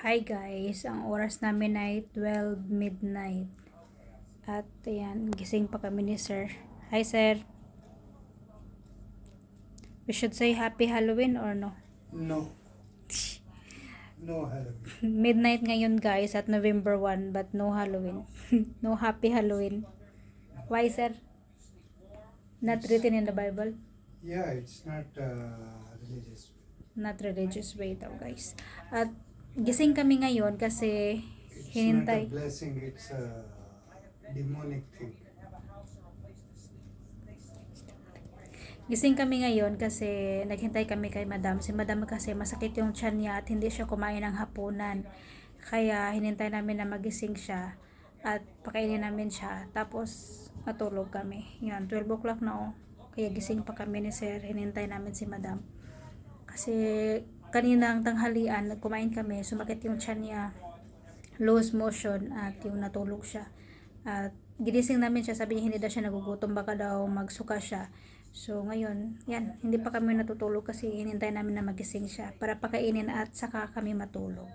Hi guys, ang oras namin ay 12 midnight. At ayan, gising pa kami ni sir. Hi sir. We should say happy Halloween or no? No. No Halloween. Midnight ngayon guys at November 1 but no Halloween. No happy Halloween. Why sir? Not written in the Bible? Yeah, it's not religious. Not religious way daw guys. At gising kami ngayon kasi It's not a hinintay. blessing, it's a demonic thing. Gising kami ngayon kasi naghintay kami kay madam. Si madam kasi masakit yung tiyan niya at hindi siya kumain ng hapunan. Kaya hinintay namin na magising siya at pakainin namin siya. Tapos matulog kami. Yan, 12 o'clock na oh. Kaya gising pa kami ni sir. Hinintay namin si madam. Kasi kaninang tanghalian, kumain kami. Sumakit yung tiyan niya. Loose motion at yung natulog siya. At ginising namin siya, sabi niya hindi daw siya nagugutom, baka daw magsuka siya. So ngayon, yan, hindi pa kami natutulog kasi hinintay namin na magising siya para pakainin at saka kami matulog.